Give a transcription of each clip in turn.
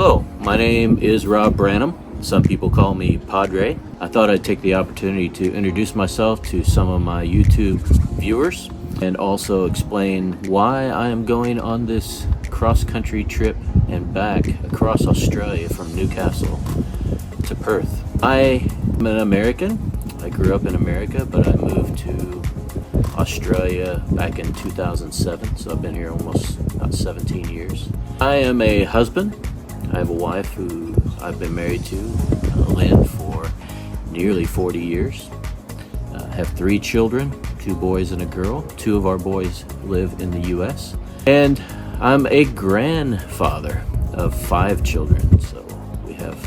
Hello, my name is Rob Branham. Some people call me Padre. I thought I'd take the opportunity to introduce myself to some of my YouTube viewers and also explain why I am going on this cross-country trip and back across Australia from Newcastle to Perth. I am an American. I grew up in America, but I moved to Australia back in 2007, so I've been here almost about 17 years. I am a husband. I have a wife who I've been married to, Lynn, for nearly 40 years. I have 3 children, 2 boys and a girl. 2 of our boys live in the U.S. And I'm a grandfather of 5 children, so we have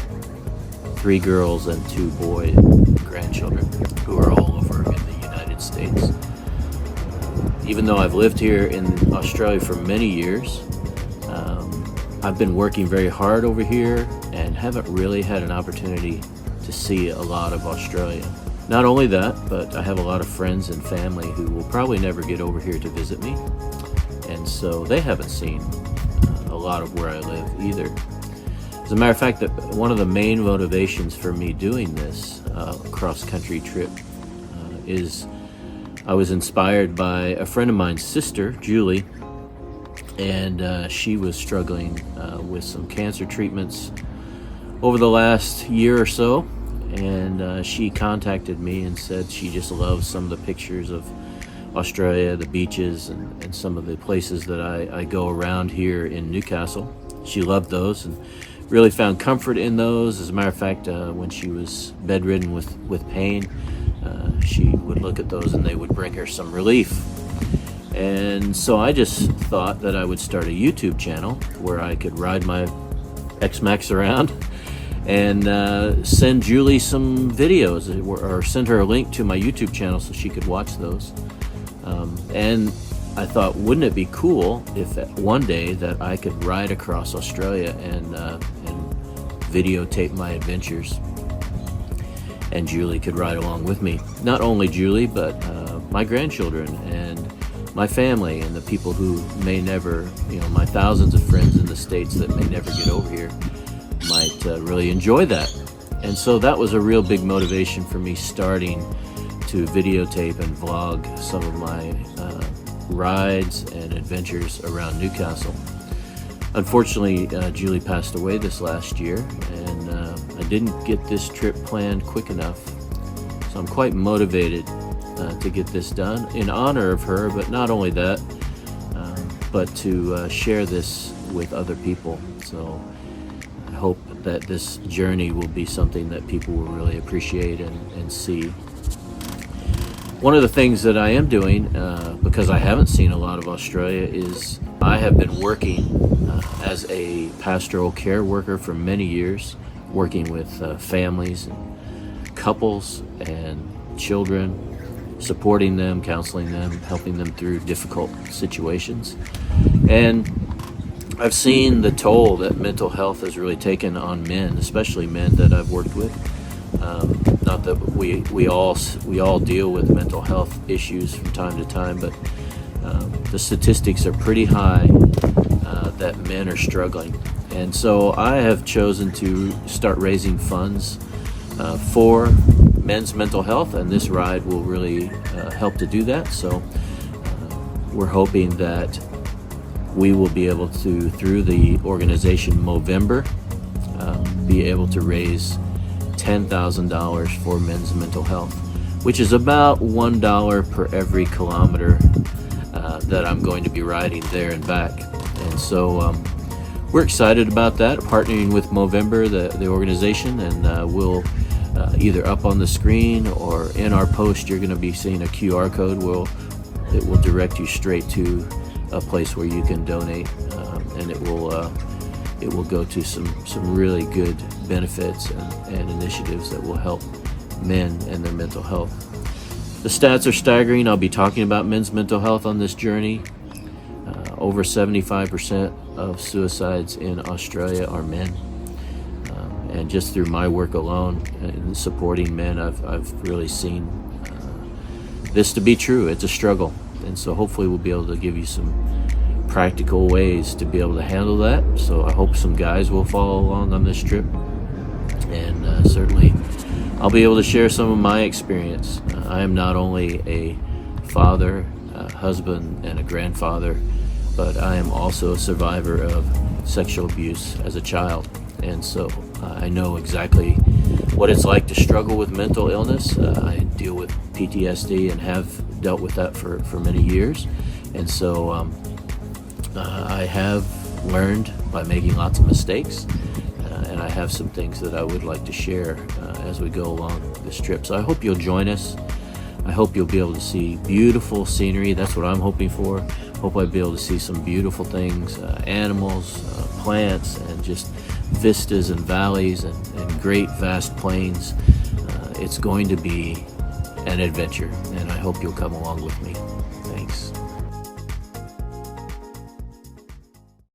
3 girls and 2 boy grandchildren who are all over in the United States. Even though I've lived here in Australia for many years, I've been working very hard over here and haven't really had an opportunity to see a lot of Australia. Not only that, but I have a lot of friends and family who will probably never get over here to visit me, and so they haven't seen a lot of where I live either. As a matter of fact, one of the main motivations for me doing this cross-country trip is I was inspired by a friend of mine's sister, Julie, and she was struggling with some cancer treatments over the last year or so, and she contacted me and said she just loves some of the pictures of Australia, the beaches, and some of the places that I go around here in Newcastle. She loved those and really found comfort in those. As a matter of fact, when she was bedridden with pain, she would look at those and they would bring her some relief. And so I just thought that I would start a YouTube channel where I could ride my X-Max around and send Julie some videos, or send her a link to my YouTube channel so she could watch those. And I thought, wouldn't it be cool if one day that I could ride across Australia and videotape my adventures, and Julie could ride along with me. Not only Julie, but my grandchildren and my family and the people who may never, my thousands of friends in the States that may never get over here might really enjoy that. And so that was a real big motivation for me starting to videotape and vlog some of my rides and adventures around Newcastle. Unfortunately, Julie passed away this last year, and I didn't get this trip planned quick enough. So I'm quite motivated to get this done in honor of her, but not only that, but to share this with other people. So I hope that this journey will be something that people will really appreciate and see. One of the things that I am doing, because I haven't seen a lot of Australia, is I have been working as a pastoral care worker for many years, working with families and couples and children, supporting them, counseling them, helping them through difficult situations. And I've seen the toll that mental health has really taken on men, especially men that I've worked with. Not that we all deal with mental health issues from time to time, but the statistics are pretty high that men are struggling. And so I have chosen to start raising funds for men's mental health, and this ride will really help to do that. So we're hoping that we will be able to, through the organization Movember, be able to raise $10,000 for men's mental health, which is about $1 per every kilometer that I'm going to be riding there and back. And so we're excited about that, partnering with Movember, the organization, and we'll either up on the screen or in our post you're going to be seeing a QR code. It will direct you straight to a place where you can donate, and it will go to some really good benefits and initiatives that will help men and their mental health. The stats are staggering. I'll be talking about men's mental health on this journey. Over 75% of suicides in Australia are men. And just through my work alone and supporting men, I've really seen this to be true. It's a struggle. And so hopefully we'll be able to give you some practical ways to be able to handle that. So I hope some guys will follow along on this trip, and certainly I'll be able to share some of my experience. I am not only a father, husband, and a grandfather, but I am also a survivor of sexual abuse as a child. And so I know exactly what it's like to struggle with mental illness. I deal with PTSD and have dealt with that for many years. And so I have learned by making lots of mistakes, and I have some things that I would like to share as we go along this trip. So I hope you'll join us. I hope you'll be able to see beautiful scenery. That's what I'm hoping for. Hope I'll be able to see some beautiful things, animals, plants, and just vistas and valleys and great vast plains. It's going to be an adventure, and I hope you'll come along with me. Thanks.